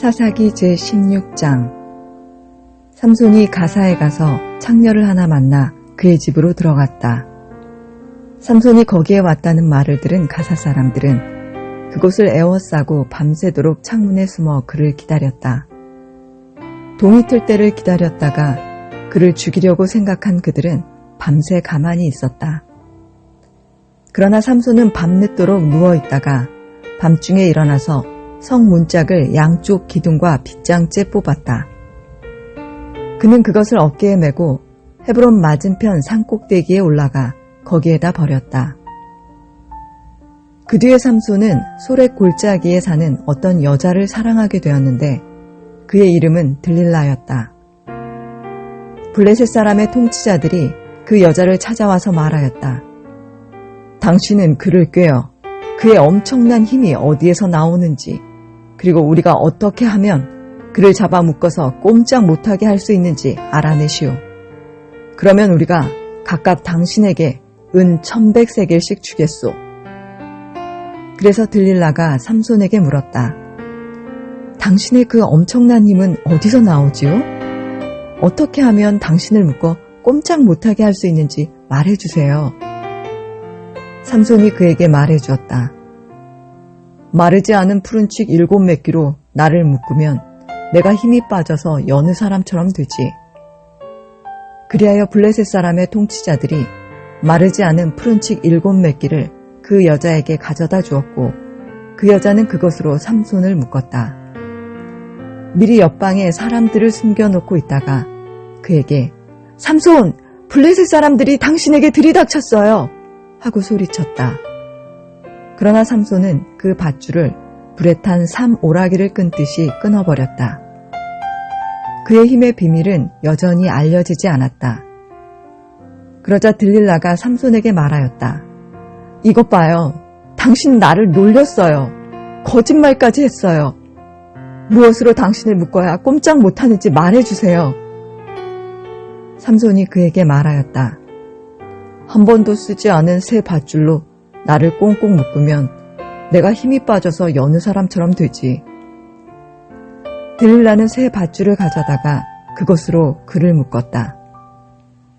사사기 제16장. 삼손이 가사에 가서 창녀를 하나 만나 그의 집으로 들어갔다. 삼손이 거기에 왔다는 말을 들은 가사 사람들은 그곳을 에워싸고 밤새도록 창문에 숨어 그를 기다렸다. 동이 틀 때를 기다렸다가 그를 죽이려고 생각한 그들은 밤새 가만히 있었다. 그러나 삼손은 밤늦도록 누워있다가 밤중에 일어나서 성 문짝을 양쪽 기둥과 빗장째 뽑았다. 그는 그것을 어깨에 메고 헤브론 맞은편 산꼭대기에 올라가 거기에다 버렸다. 그 뒤에 삼손은 소렉 골짜기에 사는 어떤 여자를 사랑하게 되었는데 그의 이름은 들릴라였다. 블레셋 사람의 통치자들이 그 여자를 찾아와서 말하였다. 당신은 그를 꿰어 그의 엄청난 힘이 어디에서 나오는지, 그리고 우리가 어떻게 하면 그를 잡아 묶어서 꼼짝 못하게 할 수 있는지 알아내시오. 그러면 우리가 각각 당신에게 은 1100세겔씩 주겠소. 그래서 들릴라가 삼손에게 물었다. 당신의 그 엄청난 힘은 어디서 나오지요? 어떻게 하면 당신을 묶어 꼼짝 못하게 할 수 있는지 말해주세요. 삼손이 그에게 말해주었다. 마르지 않은 푸른칙 7매끼로 나를 묶으면 내가 힘이 빠져서 여느 사람처럼 되지. 그리하여 블레셋 사람의 통치자들이 마르지 않은 푸른칙 7매끼를 그 여자에게 가져다 주었고 그 여자는 그것으로 삼손을 묶었다. 미리 옆방에 사람들을 숨겨놓고 있다가 그에게 삼손! 블레셋 사람들이 당신에게 들이닥쳤어요! 하고 소리쳤다. 그러나 삼손은 그 밧줄을 불에 탄 삼오라기를 끊듯이 끊어버렸다. 그의 힘의 비밀은 여전히 알려지지 않았다. 그러자 들릴라가 삼손에게 말하였다. 이것 봐요. 당신 나를 놀렸어요. 거짓말까지 했어요. 무엇으로 당신을 묶어야 꼼짝 못하는지 말해주세요. 삼손이 그에게 말하였다. 한 번도 쓰지 않은 새 밧줄로 나를 꽁꽁 묶으면 내가 힘이 빠져서 여느 사람처럼 되지. 들릴라는 새 밧줄을 가져다가 그것으로 그를 묶었다.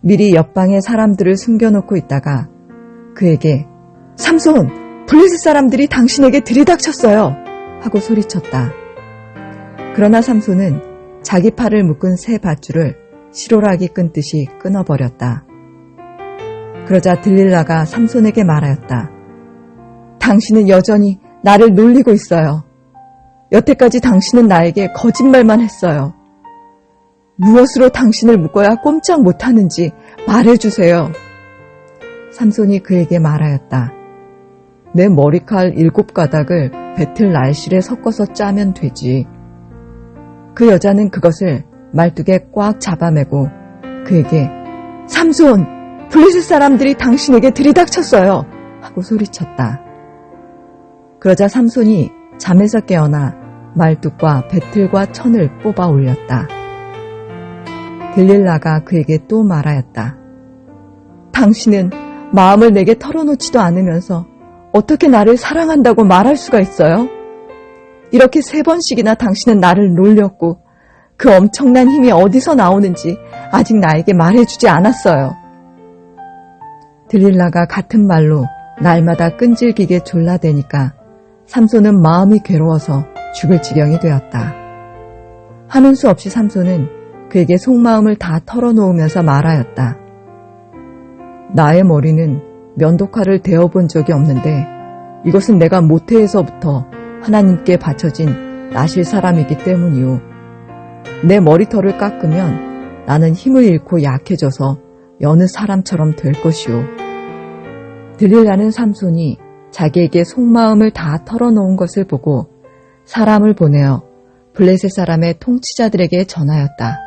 미리 옆방에 사람들을 숨겨놓고 있다가 그에게 삼손! 블레셋 사람들이 당신에게 들이닥쳤어요! 하고 소리쳤다. 그러나 삼손은 자기 팔을 묶은 새 밧줄을 시로라기 끊듯이 끊어버렸다. 그러자 들릴라가 삼손에게 말하였다. 당신은 여전히 나를 놀리고 있어요. 여태까지 당신은 나에게 거짓말만 했어요. 무엇으로 당신을 묶어야 꼼짝 못하는지 말해주세요. 삼손이 그에게 말하였다. 내 머리칼 7가닥을 배틀 날실에 섞어서 짜면 되지. 그 여자는 그것을 말뚝에 꽉 잡아매고 그에게 삼손! 블레셋 사람들이 당신에게 들이닥쳤어요! 하고 소리쳤다. 그러자 삼손이 잠에서 깨어나 말뚝과 배틀과 천을 뽑아 올렸다. 들릴라가 그에게 또 말하였다. 당신은 마음을 내게 털어놓지도 않으면서 어떻게 나를 사랑한다고 말할 수가 있어요? 이렇게 3번씩이나 당신은 나를 놀렸고 그 엄청난 힘이 어디서 나오는지 아직 나에게 말해주지 않았어요. 들릴라가 같은 말로 날마다 끈질기게 졸라대니까 삼손은 마음이 괴로워서 죽을 지경이 되었다. 하는 수 없이 삼손은 그에게 속마음을 다 털어놓으면서 말하였다. 나의 머리는 면도칼을 대어본 적이 없는데 이것은 내가 모태에서부터 하나님께 바쳐진 나실 사람이기 때문이요. 내 머리털을 깎으면 나는 힘을 잃고 약해져서 여느 사람처럼 될 것이요. 들릴라는 삼손이 자기에게 속마음을 다 털어놓은 것을 보고 사람을 보내어 블레셋 사람의 통치자들에게 전하였다.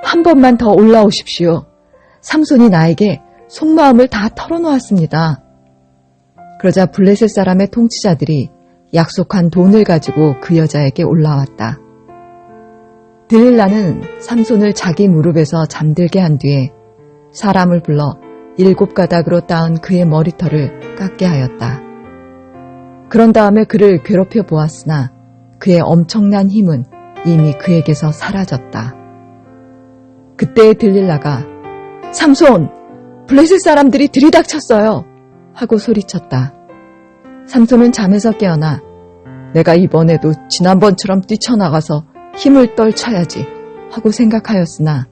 한 번만 더 올라오십시오. 삼손이 나에게 속마음을 다 털어놓았습니다. 그러자 블레셋 사람의 통치자들이 약속한 돈을 가지고 그 여자에게 올라왔다. 들릴라는 삼손을 자기 무릎에서 잠들게 한 뒤에 사람을 불러 7가닥으로 따은 그의 머리털을 깎게 하였다. 그런 다음에 그를 괴롭혀 보았으나 그의 엄청난 힘은 이미 그에게서 사라졌다. 그때에 들릴라가 삼손! 블레셋 사람들이 들이닥쳤어요! 하고 소리쳤다. 삼손은 잠에서 깨어나 내가 이번에도 지난번처럼 뛰쳐나가서 힘을 떨쳐야지 하고 생각하였으나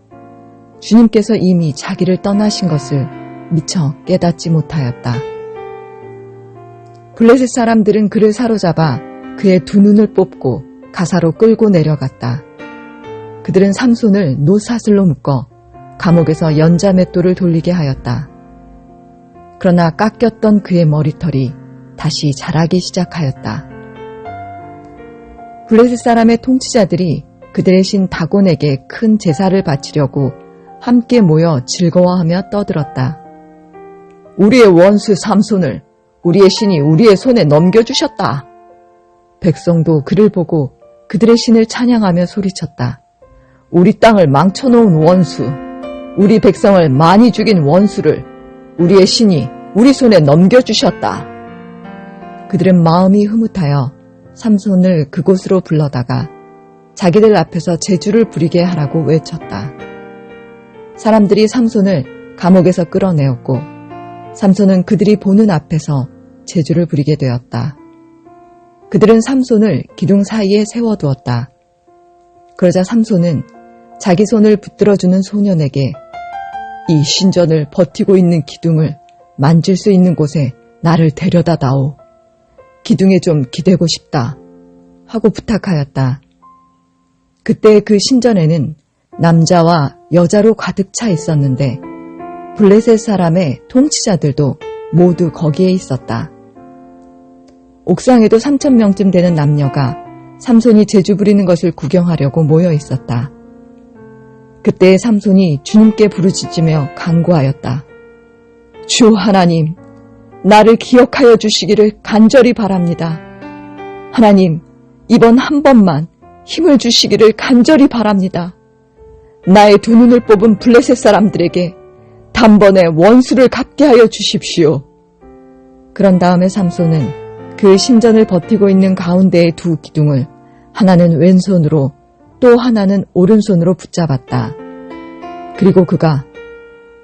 주님께서 이미 자기를 떠나신 것을 미처 깨닫지 못하였다. 블레셋 사람들은 그를 사로잡아 그의 두 눈을 뽑고 가사로 끌고 내려갔다. 그들은 삼손을 노사슬로 묶어 감옥에서 연자맷돌을 돌리게 하였다. 그러나 깎였던 그의 머리털이 다시 자라기 시작하였다. 블레셋 사람의 통치자들이 그들의 신 다곤에게 큰 제사를 바치려고 함께 모여 즐거워하며 떠들었다. 우리의 원수 삼손을 우리의 신이 우리의 손에 넘겨주셨다. 백성도 그를 보고 그들의 신을 찬양하며 소리쳤다. 우리 땅을 망쳐놓은 원수, 우리 백성을 많이 죽인 원수를 우리의 신이 우리 손에 넘겨주셨다. 그들은 마음이 흐뭇하여 삼손을 그곳으로 불러다가 자기들 앞에서 제주를 부리게 하라고 외쳤다. 사람들이 삼손을 감옥에서 끌어내었고 삼손은 그들이 보는 앞에서 제주를 부리게 되었다. 그들은 삼손을 기둥 사이에 세워두었다. 그러자 삼손은 자기 손을 붙들어주는 소년에게 이 신전을 버티고 있는 기둥을 만질 수 있는 곳에 나를 데려다 다오. 기둥에 좀 기대고 싶다. 하고 부탁하였다. 그때 그 신전에는 남자와 여자로 가득 차 있었는데 블레셋 사람의 통치자들도 모두 거기에 있었다. 옥상에도 3,000명쯤 되는 남녀가 삼손이 제주 부리는 것을 구경하려고 모여 있었다. 그때 삼손이 주님께 부르짖으며 간구하였다. 주 하나님, 나를 기억하여 주시기를 간절히 바랍니다. 하나님, 이번 한 번만 힘을 주시기를 간절히 바랍니다. 나의 두 눈을 뽑은 블레셋 사람들에게 단번에 원수를 갚게 하여 주십시오. 그런 다음에 삼손은 그 신전을 버티고 있는 가운데의 두 기둥을 하나는 왼손으로 또 하나는 오른손으로 붙잡았다. 그리고 그가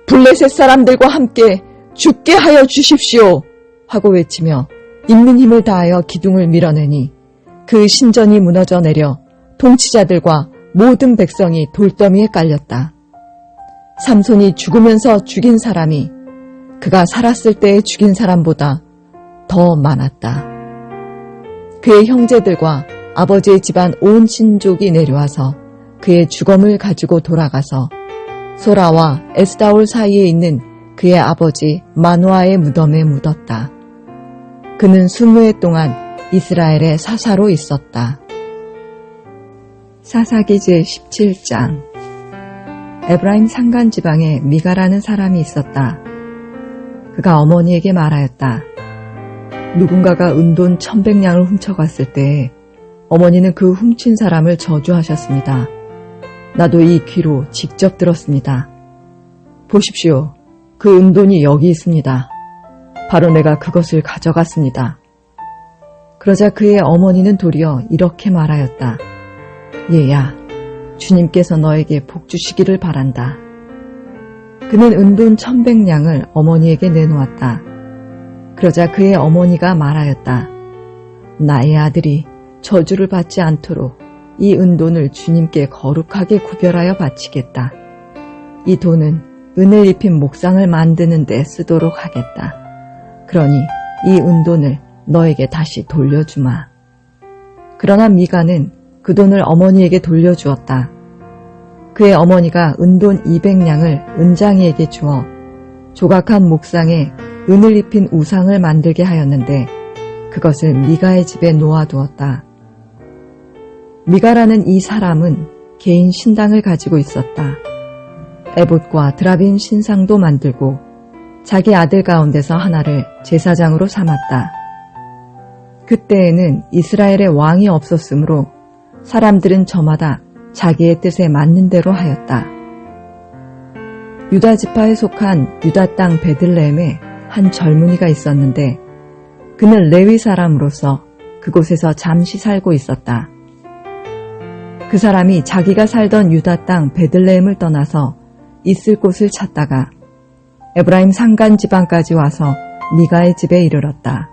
블레셋 사람들과 함께 죽게 하여 주십시오 하고 외치며 있는 힘을 다하여 기둥을 밀어내니 그 신전이 무너져 내려 통치자들과 모든 백성이 돌더미에 깔렸다. 삼손이 죽으면서 죽인 사람이 그가 살았을 때에 죽인 사람보다 더 많았다. 그의 형제들과 아버지의 집안 온 친족이 내려와서 그의 주검을 가지고 돌아가서 소라와 에스다올 사이에 있는 그의 아버지 마노아의 무덤에 묻었다. 그는 20해 동안 이스라엘의 사사로 있었다. 사사기 제 17장. 에브라임 산간 지방에 미가라는 사람이 있었다. 그가 어머니에게 말하였다. 누군가가 은돈 1,100냥을 훔쳐갔을 때 어머니는 그 훔친 사람을 저주하셨습니다. 나도 이 귀로 직접 들었습니다. 보십시오. 그 은돈이 여기 있습니다. 바로 내가 그것을 가져갔습니다. 그러자 그의 어머니는 도리어 이렇게 말하였다. 얘야, 주님께서 너에게 복 주시기를 바란다. 그는 은돈 1,100냥을 어머니에게 내놓았다. 그러자 그의 어머니가 말하였다. 나의 아들이 저주를 받지 않도록 이 은돈을 주님께 거룩하게 구별하여 바치겠다. 이 돈은 은을 입힌 목상을 만드는 데 쓰도록 하겠다. 그러니 이 은돈을 너에게 다시 돌려주마. 그러나 미가는 그 돈을 어머니에게 돌려주었다. 그의 어머니가 은돈 200냥을 은장이에게 주어 조각한 목상에 은을 입힌 우상을 만들게 하였는데 그것을 미가의 집에 놓아두었다. 미가라는 이 사람은 개인 신당을 가지고 있었다. 에봇과 드라빔 신상도 만들고 자기 아들 가운데서 하나를 제사장으로 삼았다. 그때에는 이스라엘의 왕이 없었으므로 사람들은 저마다 자기의 뜻에 맞는 대로 하였다. 유다 지파에 속한 유다 땅 베들레헴에 한 젊은이가 있었는데 그는 레위 사람으로서 그곳에서 잠시 살고 있었다. 그 사람이 자기가 살던 유다 땅 베들레헴을 떠나서 있을 곳을 찾다가 에브라임 산간 지방까지 와서 미가의 집에 이르렀다.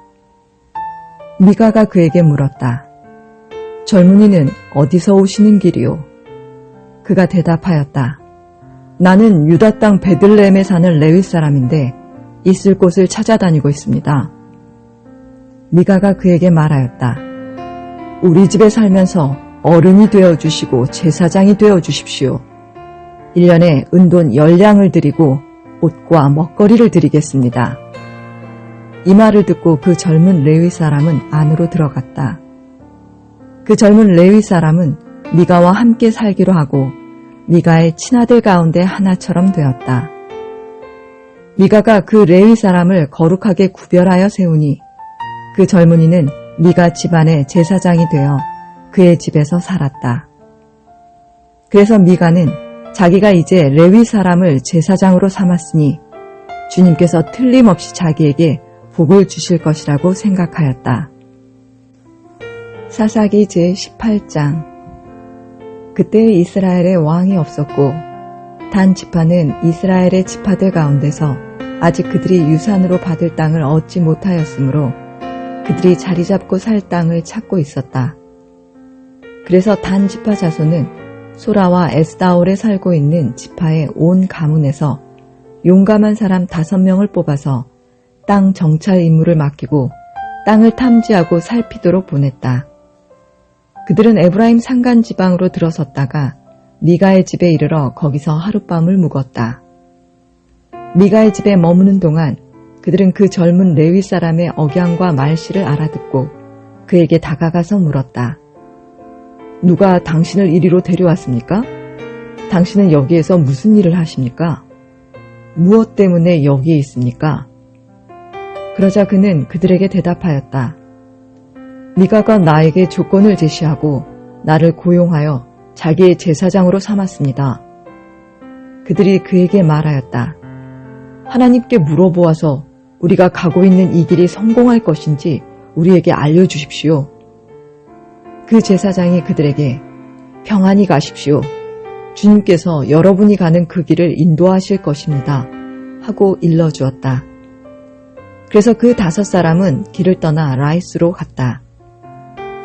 미가가 그에게 물었다. 젊은이는 어디서 오시는 길이오? 그가 대답하였다. 나는 유다 땅 베들레헴에 사는 레위 사람인데 있을 곳을 찾아다니고 있습니다. 미가가 그에게 말하였다. 우리 집에 살면서 어른이 되어주시고 제사장이 되어주십시오. 1년에 은돈 10량을 드리고 옷과 먹거리를 드리겠습니다. 이 말을 듣고 그 젊은 레위 사람은 안으로 들어갔다. 그 젊은 레위 사람은 미가와 함께 살기로 하고 미가의 친아들 가운데 하나처럼 되었다. 미가가 그 레위 사람을 거룩하게 구별하여 세우니 그 젊은이는 미가 집안의 제사장이 되어 그의 집에서 살았다. 그래서 미가는 자기가 이제 레위 사람을 제사장으로 삼았으니 주님께서 틀림없이 자기에게 복을 주실 것이라고 생각하였다. 사사기 제18장. 그때 이스라엘에 왕이 없었고 단 지파는 이스라엘의 지파들 가운데서 아직 그들이 유산으로 받을 땅을 얻지 못하였으므로 그들이 자리 잡고 살 땅을 찾고 있었다. 그래서 단 지파 자손은 소라와 에스다올에 살고 있는 지파의 온 가문에서 용감한 사람 5명을 뽑아서 땅 정찰 임무를 맡기고 땅을 탐지하고 살피도록 보냈다. 그들은 에브라임 산간 지방으로 들어섰다가 미가의 집에 이르러 거기서 하룻밤을 묵었다. 미가의 집에 머무는 동안 그들은 그 젊은 레위 사람의 억양과 말씨를 알아듣고 그에게 다가가서 물었다. 누가 당신을 이리로 데려왔습니까? 당신은 여기에서 무슨 일을 하십니까? 무엇 때문에 여기에 있습니까? 그러자 그는 그들에게 대답하였다. 미가가 나에게 조건을 제시하고 나를 고용하여 자기의 제사장으로 삼았습니다. 그들이 그에게 말하였다. 하나님께 물어보아서 우리가 가고 있는 이 길이 성공할 것인지 우리에게 알려주십시오. 그 제사장이 그들에게 평안히 가십시오. 주님께서 여러분이 가는 그 길을 인도하실 것입니다. 하고 일러주었다. 그래서 그 5사람은 길을 떠나 라이스로 갔다.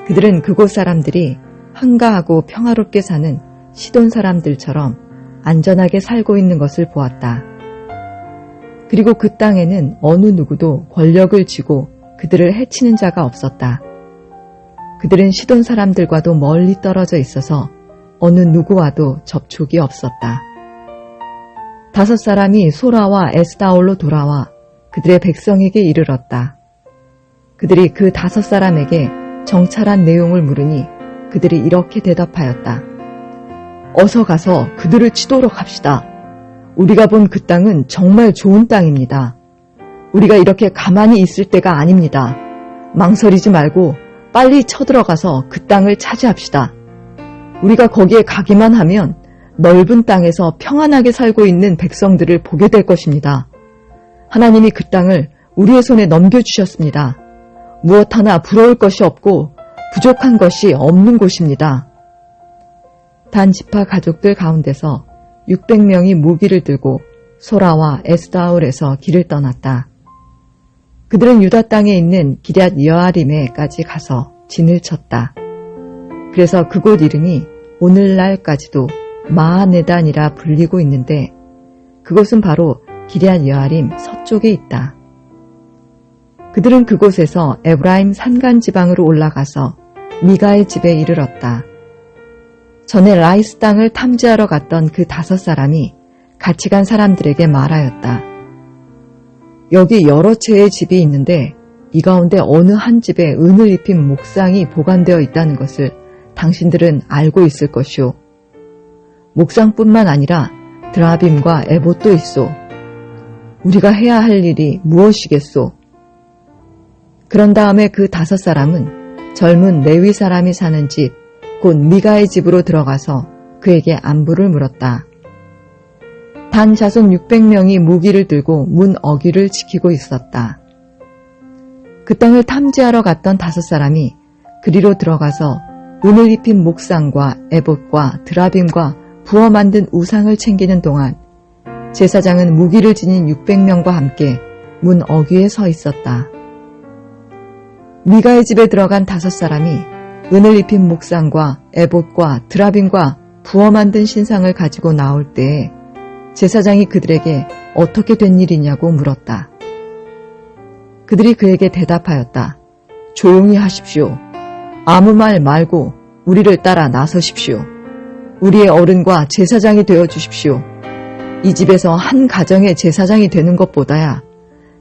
그들은 그곳 사람들이 한가하고 평화롭게 사는 시돈 사람들처럼 안전하게 살고 있는 것을 보았다. 그리고 그 땅에는 어느 누구도 권력을 쥐고 그들을 해치는 자가 없었다. 그들은 시돈 사람들과도 멀리 떨어져 있어서 어느 누구와도 접촉이 없었다. 5사람이 소라와 에스다올로 돌아와 그들의 백성에게 이르렀다. 그들이 그 5사람에게 정찰한 내용을 물으니 그들이 이렇게 대답하였다. 어서 가서 그들을 치도록 합시다. 우리가 본 그 땅은 정말 좋은 땅입니다. 우리가 이렇게 가만히 있을 때가 아닙니다. 망설이지 말고 빨리 쳐들어가서 그 땅을 차지합시다. 우리가 거기에 가기만 하면 넓은 땅에서 평안하게 살고 있는 백성들을 보게 될 것입니다. 하나님이 그 땅을 우리의 손에 넘겨주셨습니다. 무엇 하나 부러울 것이 없고 부족한 것이 없는 곳입니다. 단 지파 가족들 가운데서 600명이 무기를 들고 소라와 에스다올에서 길을 떠났다. 그들은 유다 땅에 있는 기럇 여아림에까지 가서 진을 쳤다. 그래서 그곳 이름이 오늘날까지도 마하네단이라 불리고 있는데 그곳은 바로 기럇 여아림 서쪽에 있다. 그들은 그곳에서 에브라임 산간 지방으로 올라가서 미가의 집에 이르렀다. 전에 라이스 땅을 탐지하러 갔던 그 5사람이 같이 간 사람들에게 말하였다. 여기 여러 채의 집이 있는데 이 가운데 어느 한 집에 은을 입힌 목상이 보관되어 있다는 것을 당신들은 알고 있을 것이오. 목상뿐만 아니라 드라빔과 에봇도 있소. 우리가 해야 할 일이 무엇이겠소? 그런 다음에 그 5사람은 젊은 레위 사람이 사는 집, 곧 미가의 집으로 들어가서 그에게 안부를 물었다. 단 자손 600명이 무기를 들고 문 어귀를 지키고 있었다. 그 땅을 탐지하러 갔던 5사람이 그리로 들어가서 은을 입힌 목상과 에봇과 드라빔과 부어 만든 우상을 챙기는 동안 제사장은 무기를 지닌 600명과 함께 문 어귀에 서 있었다. 미가의 집에 들어간 5사람이 은을 입힌 목상과 에봇과 드라빔과 부어 만든 신상을 가지고 나올 때에 제사장이 그들에게 어떻게 된 일이냐고 물었다. 그들이 그에게 대답하였다. 조용히 하십시오. 아무 말 말고 우리를 따라 나서십시오. 우리의 어른과 제사장이 되어 주십시오. 이 집에서 한 가정의 제사장이 되는 것보다야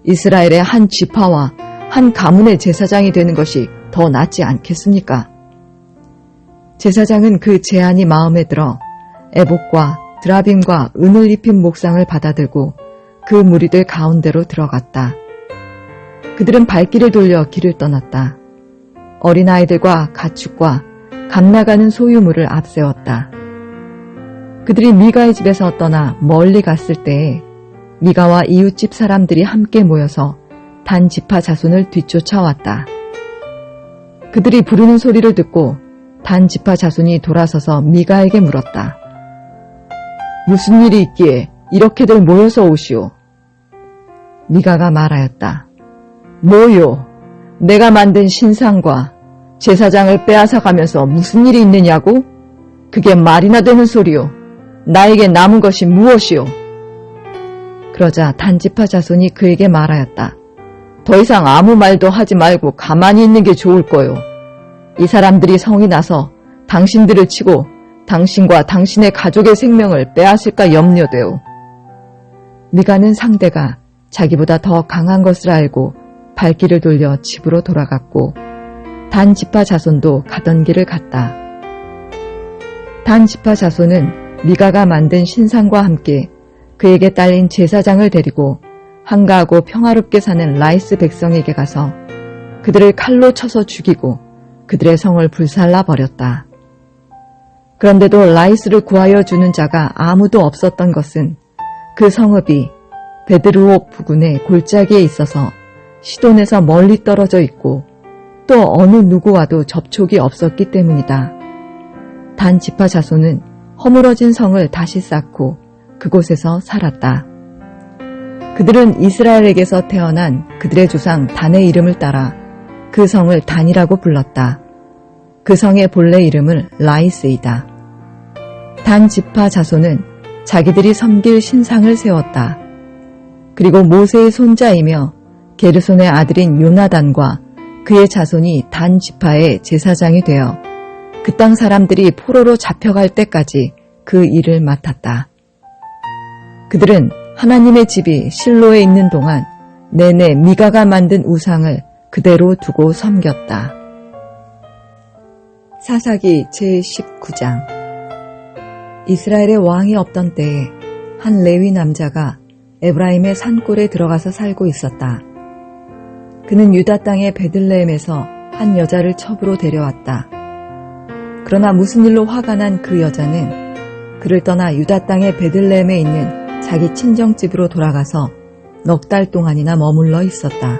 이스라엘의 한 지파와 한 가문의 제사장이 되는 것이 더 낫지 않겠습니까? 제사장은 그 제안이 마음에 들어 에봇과 드라빔과 은을 입힌 목상을 받아들고 그 무리들 가운데로 들어갔다. 그들은 발길을 돌려 길을 떠났다. 어린아이들과 가축과 감나가는 소유물을 앞세웠다. 그들이 미가의 집에서 떠나 멀리 갔을 때에 미가와 이웃집 사람들이 함께 모여서 단 지파 자손을 뒤쫓아왔다. 그들이 부르는 소리를 듣고 단 지파 자손이 돌아서서 미가에게 물었다. 무슨 일이 있기에 이렇게들 모여서 오시오? 미가가 말하였다. 뭐요? 내가 만든 신상과 제사장을 빼앗아 가면서 무슨 일이 있느냐고? 그게 말이나 되는 소리요. 나에게 남은 것이 무엇이요? 그러자 단지파 자손이 그에게 말하였다. 더 이상 아무 말도 하지 말고 가만히 있는 게 좋을 거요. 이 사람들이 성이 나서 당신들을 치고 당신과 당신의 가족의 생명을 빼앗을까 염려되오. 미가는 상대가 자기보다 더 강한 것을 알고 발길을 돌려 집으로 돌아갔고 단 지파 자손도 가던 길을 갔다. 단 지파 자손은 미가가 만든 신상과 함께 그에게 딸린 제사장을 데리고 한가하고 평화롭게 사는 라이스 백성에게 가서 그들을 칼로 쳐서 죽이고 그들의 성을 불살라 버렸다. 그런데도 라이스를 구하여 주는 자가 아무도 없었던 것은 그 성읍이 베드루옥 부근의 골짜기에 있어서 시돈에서 멀리 떨어져 있고 또 어느 누구와도 접촉이 없었기 때문이다. 단 지파 자손은 허물어진 성을 다시 쌓고 그곳에서 살았다. 그들은 이스라엘에게서 태어난 그들의 조상 단의 이름을 따라 그 성을 단이라고 불렀다. 그 성의 본래 이름은 라이스이다. 단 지파 자손은 자기들이 섬길 신상을 세웠다. 그리고 모세의 손자이며 게르손의 아들인 요나단과 그의 자손이 단 지파의 제사장이 되어 그 땅 사람들이 포로로 잡혀갈 때까지 그 일을 맡았다. 그들은 하나님의 집이 실로에 있는 동안 내내 미가가 만든 우상을 그대로 두고 섬겼다. 사사기 제19장. 이스라엘의 왕이 없던 때에 한 레위 남자가 에브라임의 산골에 들어가서 살고 있었다. 그는 유다 땅의 베들레헴에서 한 여자를 첩으로 데려왔다. 그러나 무슨 일로 화가 난 그 여자는 그를 떠나 유다 땅의 베들레헴에 있는 자기 친정집으로 돌아가서 넉 달 동안이나 머물러 있었다.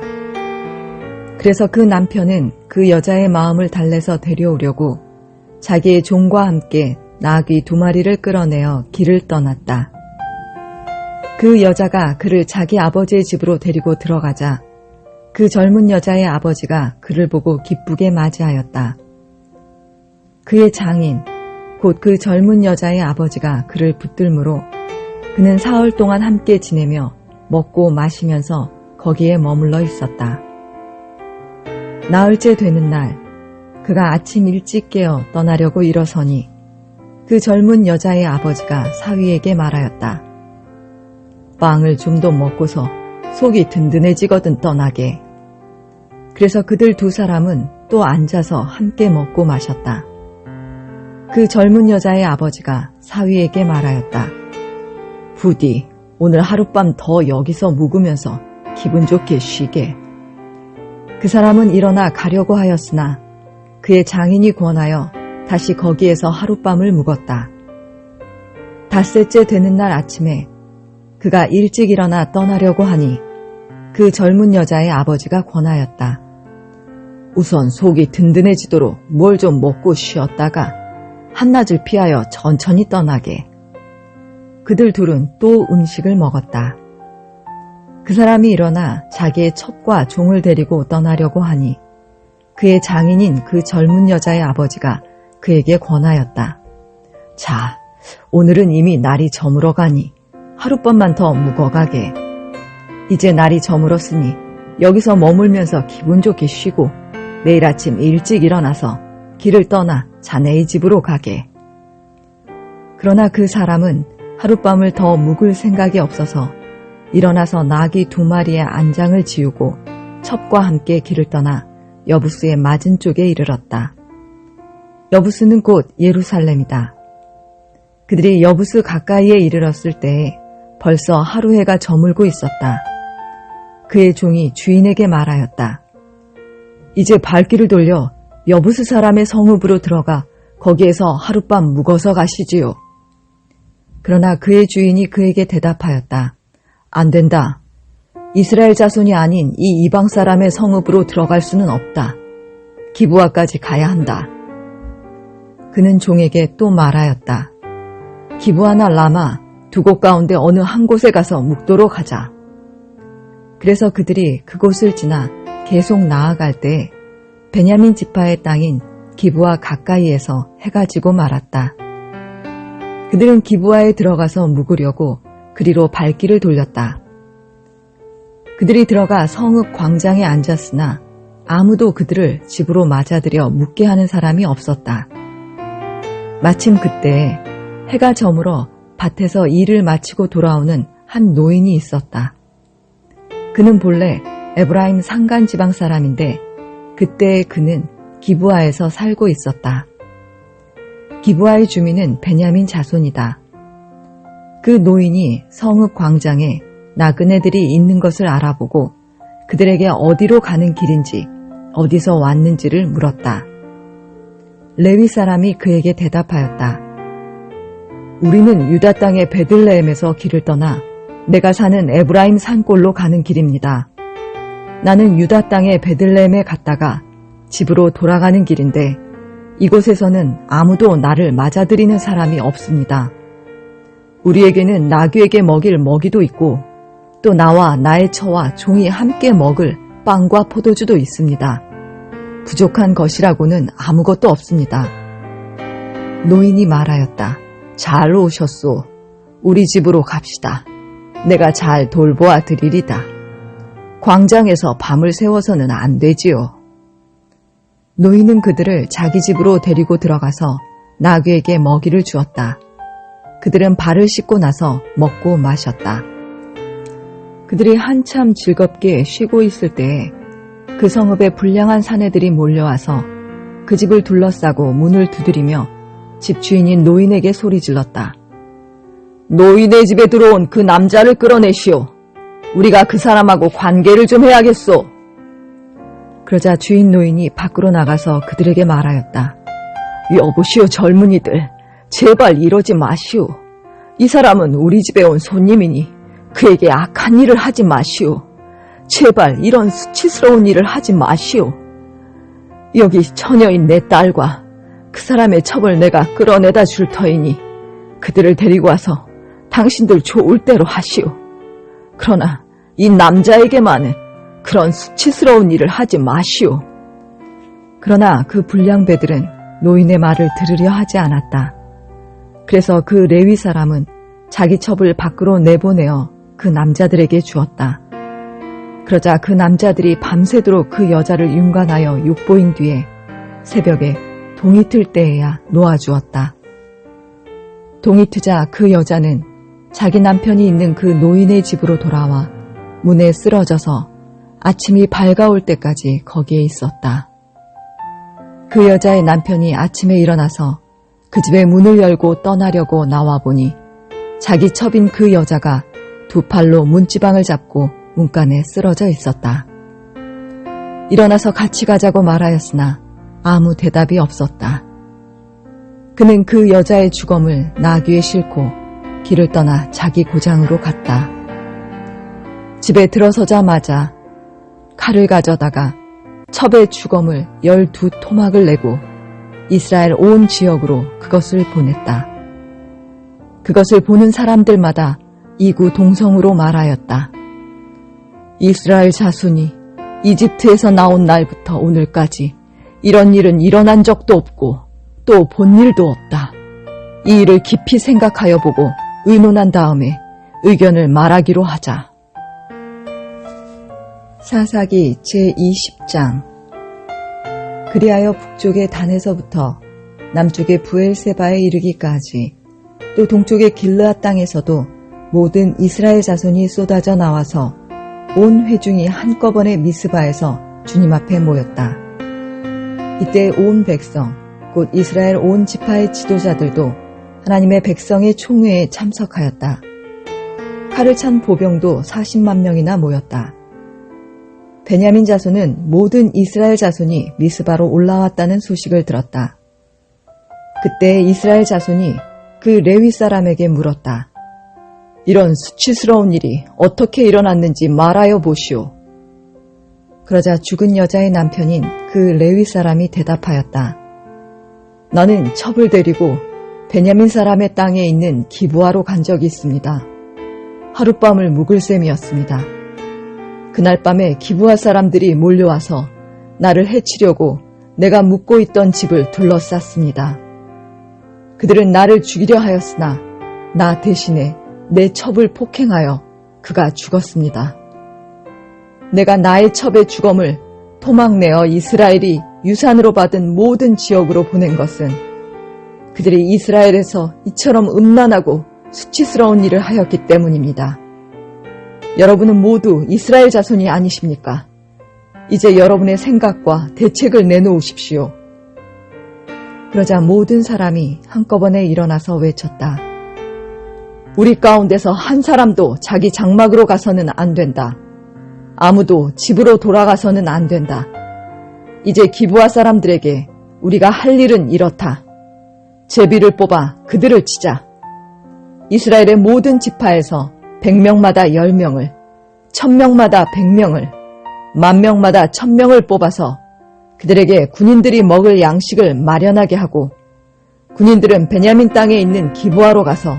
그래서 그 남편은 그 여자의 마음을 달래서 데려오려고 자기의 종과 함께 나귀 2마리를 끌어내어 길을 떠났다. 그 여자가 그를 자기 아버지의 집으로 데리고 들어가자 그 젊은 여자의 아버지가 그를 보고 기쁘게 맞이하였다. 그의 장인, 곧 그 젊은 여자의 아버지가 그를 붙들므로 그는 사흘 동안 함께 지내며 먹고 마시면서 거기에 머물러 있었다. 나흘째 되는 날, 그가 아침 일찍 깨어 떠나려고 일어서니 그 젊은 여자의 아버지가 사위에게 말하였다. 빵을 좀 더 먹고서 속이 든든해지거든 떠나게. 그래서 그들 2사람은 또 앉아서 함께 먹고 마셨다. 그 젊은 여자의 아버지가 사위에게 말하였다. 부디 오늘 하룻밤 더 여기서 묵으면서 기분 좋게 쉬게. 그 사람은 일어나 가려고 하였으나 그의 장인이 권하여 다시 거기에서 하룻밤을 묵었다. 닷새째 되는 날 아침에 그가 일찍 일어나 떠나려고 하니 그 젊은 여자의 아버지가 권하였다. 우선 속이 든든해지도록 뭘 좀 먹고 쉬었다가 한낮을 피하여 천천히 떠나게. 그들 둘은 또 음식을 먹었다. 그 사람이 일어나 자기의 첩과 종을 데리고 떠나려고 하니 그의 장인인 그 젊은 여자의 아버지가 그에게 권하였다. 자, 오늘은 이미 날이 저물어 가니 하룻밤만 더 묵어가게. 이제 날이 저물었으니 여기서 머물면서 기분 좋게 쉬고 내일 아침 일찍 일어나서 길을 떠나 자네의 집으로 가게. 그러나 그 사람은 하룻밤을 더 묵을 생각이 없어서 일어나서 나귀 2마리의 안장을 지우고 첩과 함께 길을 떠나 여부스의 맞은 쪽에 이르렀다. 여부스는 곧 예루살렘이다. 그들이 여부스 가까이에 이르렀을 때에 벌써 하루해가 저물고 있었다. 그의 종이 주인에게 말하였다. 이제 발길을 돌려 여부스 사람의 성읍으로 들어가 거기에서 하룻밤 묵어서 가시지요. 그러나 그의 주인이 그에게 대답하였다. 안 된다. 이스라엘 자손이 아닌 이 이방 사람의 성읍으로 들어갈 수는 없다. 기브아까지 가야 한다. 그는 종에게 또 말하였다. 기브아나 라마 두 곳 가운데 어느 한 곳에 가서 묵도록 하자. 그래서 그들이 그곳을 지나 계속 나아갈 때 베냐민 지파의 땅인 기브아 가까이에서 해가 지고 말았다. 그들은 기브아에 들어가서 묵으려고 그리로 발길을 돌렸다. 그들이 들어가 성읍 광장에 앉았으나 아무도 그들을 집으로 맞아들여 묵게 하는 사람이 없었다. 마침 그때 해가 저물어 밭에서 일을 마치고 돌아오는 한 노인이 있었다. 그는 본래 에브라임 산간 지방 사람인데 그때 그는 기브아에서 살고 있었다. 기브아의 주민은 베냐민 자손이다. 그 노인이 성읍 광장에 나그네들이 있는 것을 알아보고 그들에게 어디로 가는 길인지 어디서 왔는지를 물었다. 레위 사람이 그에게 대답하였다. 우리는 유다 땅의 베들레헴에서 길을 떠나 내가 사는 에브라임 산골로 가는 길입니다. 나는 유다 땅의 베들레헴에 갔다가 집으로 돌아가는 길인데 이곳에서는 아무도 나를 맞아들이는 사람이 없습니다. 우리에게는 나귀에게 먹일 먹이도 있고 또 나와 나의 처와 종이 함께 먹을 빵과 포도주도 있습니다. 부족한 것이라고는 아무것도 없습니다. 노인이 말하였다. 잘 오셨소. 우리 집으로 갑시다. 내가 잘 돌보아 드리리다. 광장에서 밤을 새워서는 안 되지요. 노인은 그들을 자기 집으로 데리고 들어가서 나귀에게 먹이를 주었다. 그들은 발을 씻고 나서 먹고 마셨다. 그들이 한참 즐겁게 쉬고 있을 때에 그 성읍에 불량한 사내들이 몰려와서 그 집을 둘러싸고 문을 두드리며 집 주인인 노인에게 소리질렀다. 노인의 집에 들어온 그 남자를 끌어내시오. 우리가 그 사람하고 관계를 좀 해야겠소. 그러자 주인 노인이 밖으로 나가서 그들에게 말하였다. 여보시오 젊은이들, 제발 이러지 마시오. 이 사람은 우리 집에 온 손님이니 그에게 악한 일을 하지 마시오. 제발 이런 수치스러운 일을 하지 마시오. 여기 처녀인 내 딸과 그 사람의 첩을 내가 끌어내다 줄 터이니 그들을 데리고 와서 당신들 좋을 대로 하시오. 그러나 이 남자에게만은 그런 수치스러운 일을 하지 마시오. 그러나 그 불량배들은 노인의 말을 들으려 하지 않았다. 그래서 그 레위 사람은 자기 첩을 밖으로 내보내어 그 남자들에게 주었다. 그러자 그 남자들이 밤새도록 그 여자를 윤관하여 욕보인 뒤에 새벽에 동이 틀 때에야 놓아주었다. 동이 트자 그 여자는 자기 남편이 있는 그 노인의 집으로 돌아와 문에 쓰러져서 아침이 밝아올 때까지 거기에 있었다. 그 여자의 남편이 아침에 일어나서 그 집의 문을 열고 떠나려고 나와보니 자기 첩인 그 여자가 두 팔로 문지방을 잡고 문간에 쓰러져 있었다. 일어나서 같이 가자고 말하였으나 아무 대답이 없었다. 그는 그 여자의 주검을 나귀에 싣고 길을 떠나 자기 고장으로 갔다. 집에 들어서자마자 칼을 가져다가 첩의 주검을 12토막을 내고 이스라엘 온 지역으로 그것을 보냈다. 그것을 보는 사람들마다 이구동성으로 말하였다. 이스라엘 자손이 이집트에서 나온 날부터 오늘까지 이런 일은 일어난 적도 없고 또 본 일도 없다. 이 일을 깊이 생각하여 보고 의논한 다음에 의견을 말하기로 하자. 사사기 제20장. 그리하여 북쪽의 단에서부터 남쪽의 부엘세바에 이르기까지 또 동쪽의 길르앗 땅에서도 모든 이스라엘 자손이 쏟아져 나와서 온 회중이 한꺼번에 미스바에서 주님 앞에 모였다. 이때 온 백성 곧 이스라엘 온 지파의 지도자들도 하나님의 백성의 총회에 참석하였다. 칼을 찬 보병도 40만 명이나 모였다. 베냐민 자손은 모든 이스라엘 자손이 미스바로 올라왔다는 소식을 들었다. 그때 이스라엘 자손이 그 레위 사람에게 물었다. 이런 수치스러운 일이 어떻게 일어났는지 말하여 보시오. 그러자 죽은 여자의 남편인 그 레위 사람이 대답하였다. 나는 첩을 데리고 베냐민 사람의 땅에 있는 기브아로 간 적이 있습니다. 하룻밤을 묵을 셈이었습니다. 그날 밤에 기브아 사람들이 몰려와서 나를 해치려고 내가 묵고 있던 집을 둘러쌌습니다. 그들은 나를 죽이려 하였으나 나 대신에 내 첩을 폭행하여 그가 죽었습니다. 내가 나의 첩의 주검을 토막내어 이스라엘이 유산으로 받은 모든 지역으로 보낸 것은 그들이 이스라엘에서 이처럼 음란하고 수치스러운 일을 하였기 때문입니다. 여러분은 모두 이스라엘 자손이 아니십니까? 이제 여러분의 생각과 대책을 내놓으십시오. 그러자 모든 사람이 한꺼번에 일어나서 외쳤다. 우리 가운데서 한 사람도 자기 장막으로 가서는 안 된다. 아무도 집으로 돌아가서는 안 된다. 이제 기브아 사람들에게 우리가 할 일은 이렇다. 제비를 뽑아 그들을 치자. 이스라엘의 모든 지파에서 100명마다 10명을, 1000명마다 100명을, 10,000명마다 1000명을 뽑아서 그들에게 군인들이 먹을 양식을 마련하게 하고 군인들은 베냐민 땅에 있는 기브아로 가서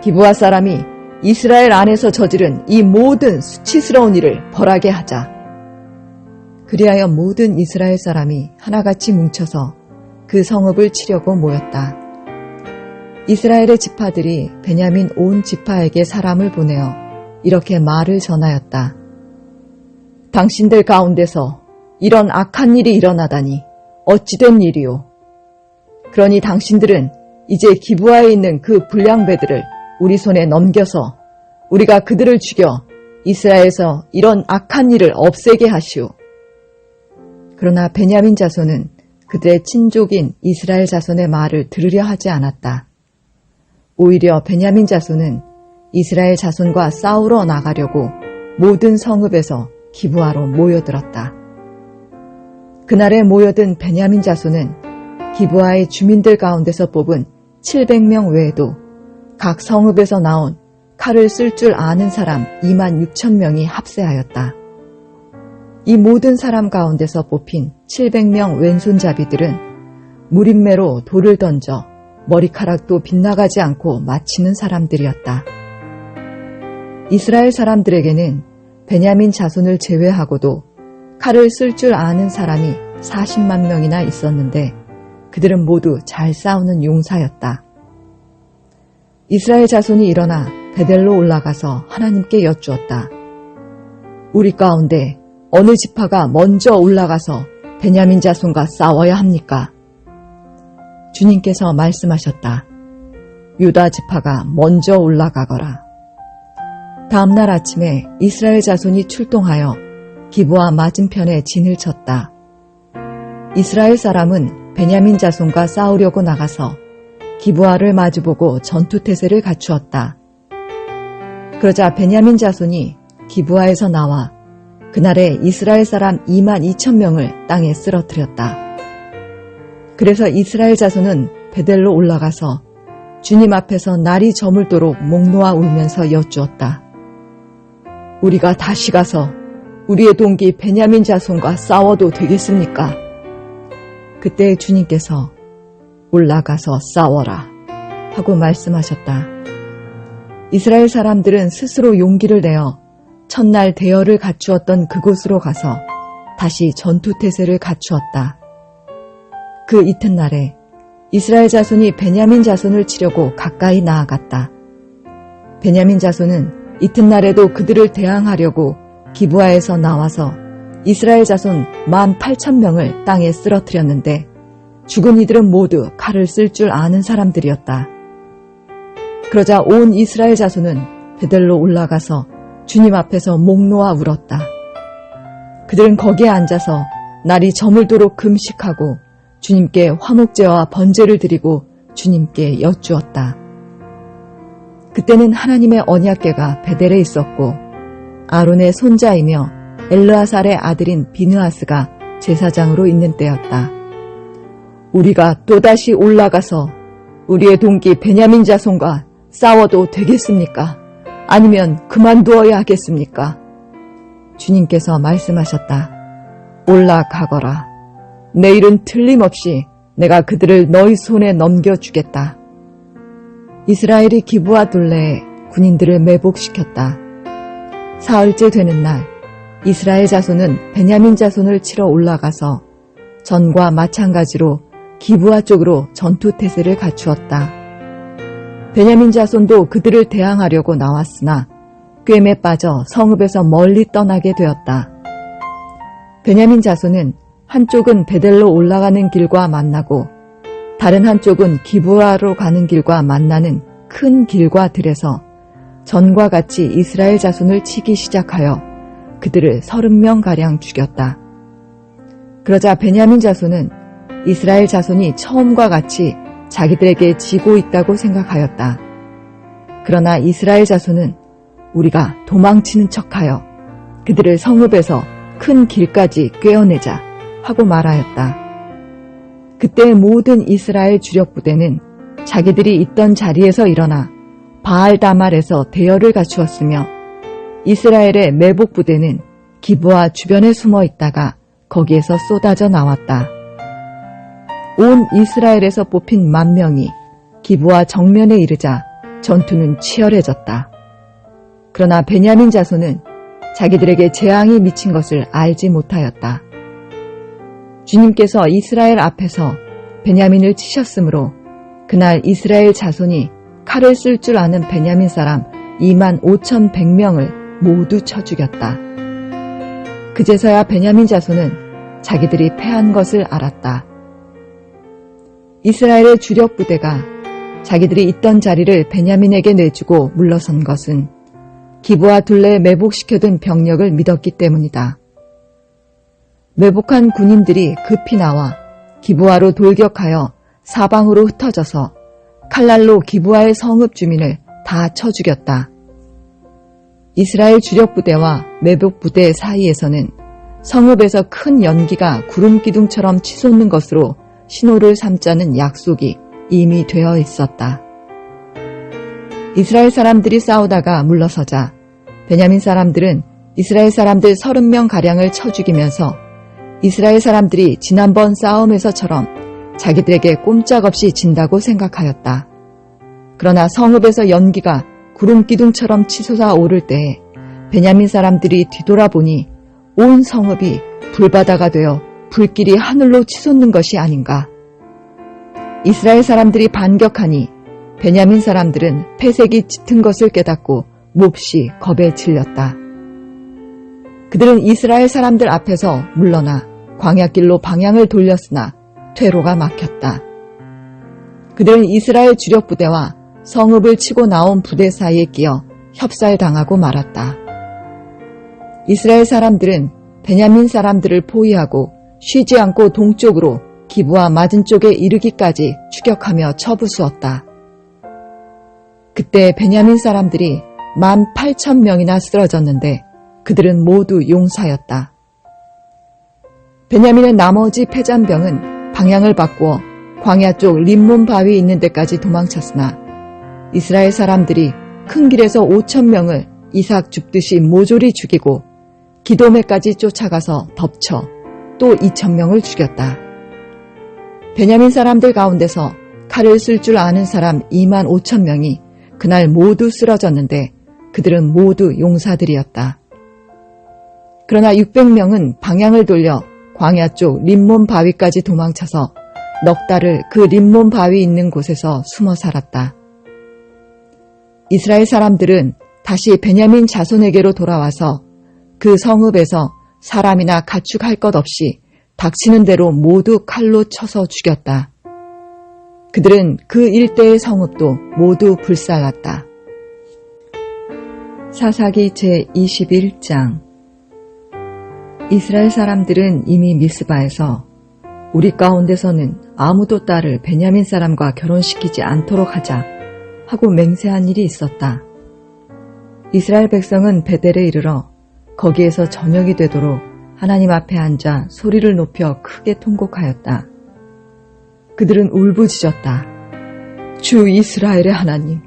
기브아 사람이 이스라엘 안에서 저지른 이 모든 수치스러운 일을 벌하게 하자. 그리하여 모든 이스라엘 사람이 하나같이 뭉쳐서 그 성읍을 치려고 모였다. 이스라엘의 지파들이 베냐민 온 지파에게 사람을 보내어 이렇게 말을 전하였다. 당신들 가운데서 이런 악한 일이 일어나다니 어찌된 일이오. 그러니 당신들은 이제 기브아에 있는 그 불량배들을 우리 손에 넘겨서 우리가 그들을 죽여 이스라엘에서 이런 악한 일을 없애게 하시오. 그러나 베냐민 자손은 그들의 친족인 이스라엘 자손의 말을 들으려 하지 않았다. 오히려 베냐민 자손은 이스라엘 자손과 싸우러 나가려고 모든 성읍에서 기브아로 모여들었다. 그날에 모여든 베냐민 자손은 기브아의 주민들 가운데서 뽑은 700명 외에도 각 성읍에서 나온 칼을 쓸 줄 아는 사람 26,000명이 합세하였다. 이 모든 사람 가운데서 뽑힌 700명 왼손잡이들은 무림매로 돌을 던져 머리카락도 빗나가지 않고 마치는 사람들이었다. 이스라엘 사람들에게는 베냐민 자손을 제외하고도 칼을 쓸 줄 아는 사람이 40만 명이나 있었는데 그들은 모두 잘 싸우는 용사였다. 이스라엘 자손이 일어나 베델로 올라가서 하나님께 여쭈었다. 우리 가운데 어느 지파가 먼저 올라가서 베냐민 자손과 싸워야 합니까? 주님께서 말씀하셨다. 유다 지파가 먼저 올라가거라. 다음날 아침에 이스라엘 자손이 출동하여 기브아 맞은편에 진을 쳤다. 이스라엘 사람은 베냐민 자손과 싸우려고 나가서 기브아를 마주보고 전투태세를 갖추었다. 그러자 베냐민 자손이 기브아에서 나와 그날에 이스라엘 사람 22,000명을 땅에 쓰러뜨렸다. 그래서 이스라엘 자손은 베델로 올라가서 주님 앞에서 날이 저물도록 목 놓아 울면서 여쭈었다. 우리가 다시 가서 우리의 동기 베냐민 자손과 싸워도 되겠습니까? 그때 주님께서 올라가서 싸워라 하고 말씀하셨다. 이스라엘 사람들은 스스로 용기를 내어 첫날 대열을 갖추었던 그곳으로 가서 다시 전투태세를 갖추었다. 그 이튿날에 이스라엘 자손이 베냐민 자손을 치려고 가까이 나아갔다. 베냐민 자손은 이튿날에도 그들을 대항하려고 기브아에서 나와서 이스라엘 자손 18,000명을 땅에 쓰러뜨렸는데 죽은 이들은 모두 칼을 쓸 줄 아는 사람들이었다. 그러자 온 이스라엘 자손은 베델로 올라가서 주님 앞에서 목 놓아 울었다. 그들은 거기에 앉아서 날이 저물도록 금식하고 주님께 화목제와 번제를 드리고 주님께 여쭈었다. 그때는 하나님의 언약궤가 베델에 있었고 아론의 손자이며 엘르아살의 아들인 비느하스가 제사장으로 있는 때였다. 우리가 또다시 올라가서 우리의 동기 베냐민 자손과 싸워도 되겠습니까? 아니면 그만두어야 하겠습니까? 주님께서 말씀하셨다. 올라가거라. 내일은 틀림없이 내가 그들을 너희 손에 넘겨주겠다. 이스라엘이 기브아 둘레에 군인들을 매복시켰다. 사흘째 되는 날 이스라엘 자손은 베냐민 자손을 치러 올라가서 전과 마찬가지로 기브아 쪽으로 전투태세를 갖추었다. 베냐민 자손도 그들을 대항하려고 나왔으나 꿰매 빠져 성읍에서 멀리 떠나게 되었다. 베냐민 자손은 한쪽은 베델로 올라가는 길과 만나고 다른 한쪽은 기브아로 가는 길과 만나는 큰 길과 들에서 전과 같이 이스라엘 자손을 치기 시작하여 그들을 30명가량 죽였다. 그러자 베냐민 자손은 이스라엘 자손이 처음과 같이 자기들에게 지고 있다고 생각하였다. 그러나 이스라엘 자손은 우리가 도망치는 척하여 그들을 성읍에서 큰 길까지 꿰어내자 하고 말하였다. 그때 모든 이스라엘 주력 부대는 자기들이 있던 자리에서 일어나 바알다말에서 대열을 갖추었으며 이스라엘의 매복 부대는 기브아 주변에 숨어 있다가 거기에서 쏟아져 나왔다. 온 이스라엘에서 뽑힌 10,000명이 기브아 정면에 이르자 전투는 치열해졌다. 그러나 베냐민 자손은 자기들에게 재앙이 미친 것을 알지 못하였다. 주님께서 이스라엘 앞에서 베냐민을 치셨으므로 그날 이스라엘 자손이 칼을 쓸 줄 아는 베냐민 사람 25,100명을 모두 쳐 죽였다. 그제서야 베냐민 자손은 자기들이 패한 것을 알았다. 이스라엘의 주력 부대가 자기들이 있던 자리를 베냐민에게 내주고 물러선 것은 기브아 둘레에 매복시켜둔 병력을 믿었기 때문이다. 매복한 군인들이 급히 나와 기브아로 돌격하여 사방으로 흩어져서 칼날로 기브아의 성읍 주민을 다 쳐 죽였다. 이스라엘 주력 부대와 매복 부대 사이에서는 성읍에서 큰 연기가 구름 기둥처럼 치솟는 것으로 신호를 삼자는 약속이 이미 되어 있었다. 이스라엘 사람들이 싸우다가 물러서자 베냐민 사람들은 이스라엘 사람들 30명가량을 쳐 죽이면서 이스라엘 사람들이 지난번 싸움에서처럼 자기들에게 꼼짝없이 진다고 생각하였다. 그러나 성읍에서 연기가 구름 기둥처럼 치솟아 오를 때에 베냐민 사람들이 뒤돌아보니 온 성읍이 불바다가 되어 불길이 하늘로 치솟는 것이 아닌가. 이스라엘 사람들이 반격하니 베냐민 사람들은 패색이 짙은 것을 깨닫고 몹시 겁에 질렸다. 그들은 이스라엘 사람들 앞에서 물러나 광야길로 방향을 돌렸으나 퇴로가 막혔다. 그들은 이스라엘 주력 부대와 성읍을 치고 나온 부대 사이에 끼어 협살당하고 말았다. 이스라엘 사람들은 베냐민 사람들을 포위하고 쉬지 않고 동쪽으로 기브아 맞은쪽에 이르기까지 추격하며 쳐부수었다. 그때 베냐민 사람들이 18,000명이나 쓰러졌는데 그들은 모두 용사였다. 베냐민의 나머지 패잔병은 방향을 바꾸어 광야 쪽 림몬 바위 있는 데까지 도망쳤으나 이스라엘 사람들이 큰 길에서 5,000명을 이삭 줍듯이 모조리 죽이고 기도메까지 쫓아가서 덮쳐 또 2,000명을 죽였다. 베냐민 사람들 가운데서 칼을 쓸 줄 아는 사람 25,000명이 그날 모두 쓰러졌는데 그들은 모두 용사들이었다. 그러나 600명은 방향을 돌려 광야 쪽 림몬 바위까지 도망쳐서 넉 달을 그 림몬 바위 있는 곳에서 숨어 살았다. 이스라엘 사람들은 다시 베냐민 자손에게로 돌아와서 그 성읍에서 사람이나 가축 할 것 없이 닥치는 대로 모두 칼로 쳐서 죽였다. 그들은 그 일대의 성읍도 모두 불살랐다. 사사기 제21장. 이스라엘 사람들은 이미 미스바에서 우리 가운데서는 아무도 딸을 베냐민 사람과 결혼시키지 않도록 하자 하고 맹세한 일이 있었다. 이스라엘 백성은 베델에 이르러 거기에서 저녁이 되도록 하나님 앞에 앉아 소리를 높여 크게 통곡하였다. 그들은 울부짖었다. 주 이스라엘의 하나님,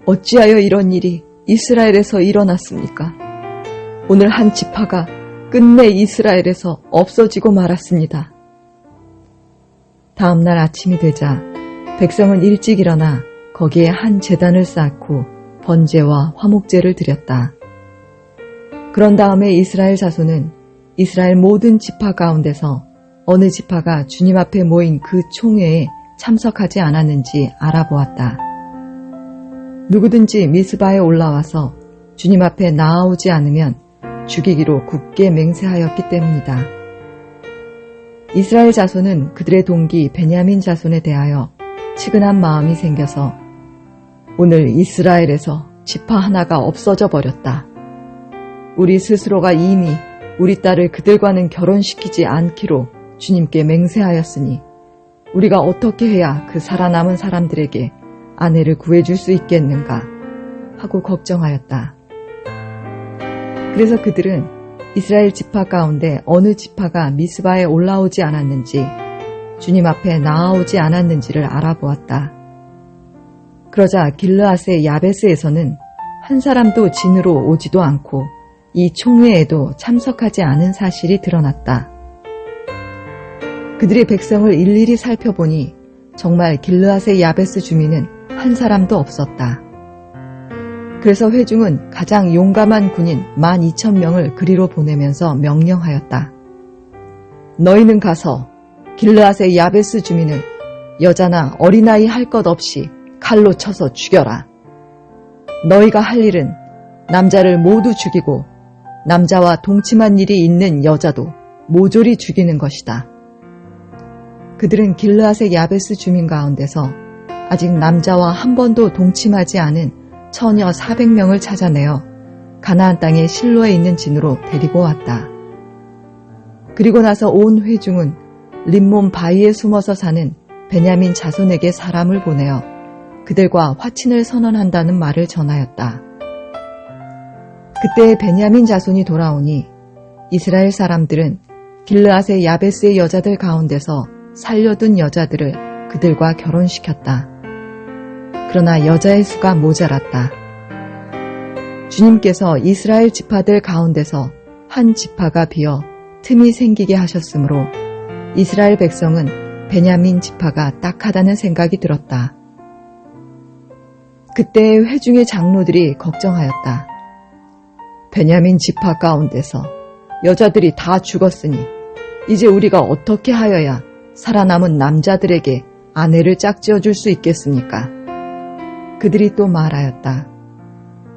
어찌하여 이런 일이 이스라엘에서 일어났습니까? 오늘 한 지파가 끝내 이스라엘에서 없어지고 말았습니다. 다음 날 아침이 되자 백성은 일찍 일어나 거기에 한 제단을 쌓고 번제와 화목제를 드렸다. 그런 다음에 이스라엘 자손은 이스라엘 모든 지파 가운데서 어느 지파가 주님 앞에 모인 그 총회에 참석하지 않았는지 알아보았다. 누구든지 미스바에 올라와서 주님 앞에 나아오지 않으면 죽이기로 굳게 맹세하였기 때문이다. 이스라엘 자손은 그들의 동기 베냐민 자손에 대하여 치근한 마음이 생겨서 오늘 이스라엘에서 지파 하나가 없어져 버렸다. 우리 스스로가 이미 우리 딸을 그들과는 결혼시키지 않기로 주님께 맹세하였으니 우리가 어떻게 해야 그 살아남은 사람들에게 아내를 구해줄 수 있겠는가 하고 걱정하였다. 그래서 그들은 이스라엘 지파 가운데 어느 지파가 미스바에 올라오지 않았는지 주님 앞에 나아오지 않았는지를 알아보았다. 그러자 길르앗의 야베스에서는 한 사람도 진으로 오지도 않고 이 총회에도 참석하지 않은 사실이 드러났다. 그들이 백성을 일일이 살펴보니 정말 길르앗의 야베스 주민은 한 사람도 없었다. 그래서 회중은 가장 용감한 군인 12,000명을 그리로 보내면서 명령하였다. 너희는 가서 길르앗의 야베스 주민을 여자나 어린아이 할 것 없이 칼로 쳐서 죽여라. 너희가 할 일은 남자를 모두 죽이고 남자와 동침한 일이 있는 여자도 모조리 죽이는 것이다. 그들은 길르앗의 야베스 주민 가운데서 아직 남자와 한 번도 동침하지 않은 처녀 400명을 찾아내어 가나안 땅의 실로에 있는 진으로 데리고 왔다. 그리고 나서 온 회중은 림몬 바위에 숨어서 사는 베냐민 자손에게 사람을 보내어 그들과 화친을 선언한다는 말을 전하였다. 그때 베냐민 자손이 돌아오니 이스라엘 사람들은 길르앗의 야베스의 여자들 가운데서 살려둔 여자들을 그들과 결혼시켰다. 그러나 여자의 수가 모자랐다. 주님께서 이스라엘 지파들 가운데서 한 지파가 비어 틈이 생기게 하셨으므로 이스라엘 백성은 베냐민 지파가 딱하다는 생각이 들었다. 그때 회중의 장로들이 걱정하였다. 베냐민 지파 가운데서 여자들이 다 죽었으니 이제 우리가 어떻게 하여야 살아남은 남자들에게 아내를 짝지어 줄 수 있겠습니까? 그들이 또 말하였다.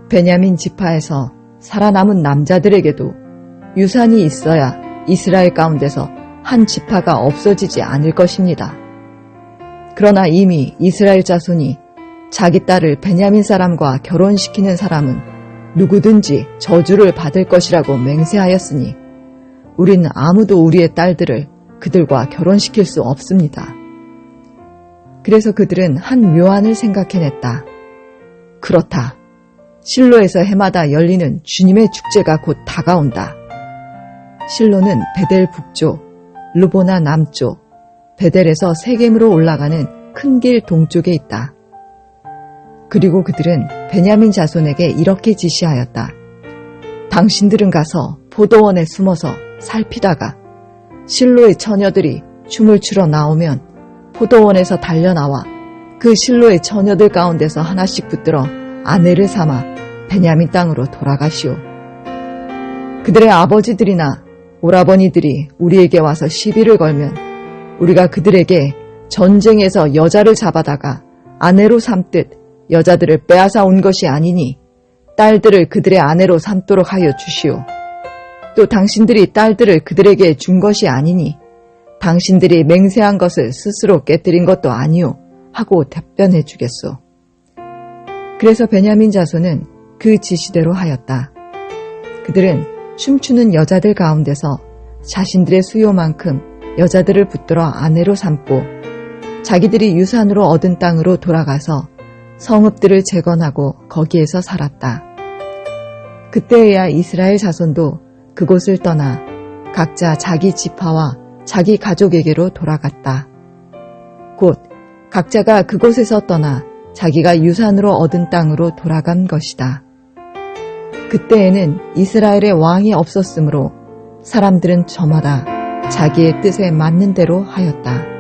베냐민 지파에서 살아남은 남자들에게도 유산이 있어야 이스라엘 가운데서 한 지파가 없어지지 않을 것입니다. 그러나 이미 이스라엘 자손이 자기 딸을 베냐민 사람과 결혼시키는 사람은 누구든지 저주를 받을 것이라고 맹세하였으니 우리는 아무도 우리의 딸들을 그들과 결혼시킬 수 없습니다. 그래서 그들은 한 묘안을 생각해냈다. 그렇다. 실로에서 해마다 열리는 주님의 축제가 곧 다가온다. 실로는 베델 북쪽, 르보나 남쪽, 베델에서 세겜으로 올라가는 큰 길 동쪽에 있다. 그리고 그들은 베냐민 자손에게 이렇게 지시하였다. 당신들은 가서 포도원에 숨어서 살피다가 실로의 처녀들이 춤을 추러 나오면 포도원에서 달려나와 그 실로의 처녀들 가운데서 하나씩 붙들어 아내를 삼아 베냐민 땅으로 돌아가시오. 그들의 아버지들이나 오라버니들이 우리에게 와서 시비를 걸면 우리가 그들에게 전쟁에서 여자를 잡아다가 아내로 삼듯 여자들을 빼앗아 온 것이 아니니 딸들을 그들의 아내로 삼도록 하여 주시오. 또 당신들이 딸들을 그들에게 준 것이 아니니 당신들이 맹세한 것을 스스로 깨뜨린 것도 아니오 하고 답변해 주겠소. 그래서 베냐민 자손은 그 지시대로 하였다. 그들은 춤추는 여자들 가운데서 자신들의 수요만큼 여자들을 붙들어 아내로 삼고 자기들이 유산으로 얻은 땅으로 돌아가서 성읍들을 재건하고 거기에서 살았다. 그때에야 이스라엘 자손도 그곳을 떠나 각자 자기 지파와 자기 가족에게로 돌아갔다. 곧 각자가 그곳에서 떠나 자기가 유산으로 얻은 땅으로 돌아간 것이다. 그때에는 이스라엘의 왕이 없었으므로 사람들은 저마다 자기의 뜻에 맞는 대로 하였다.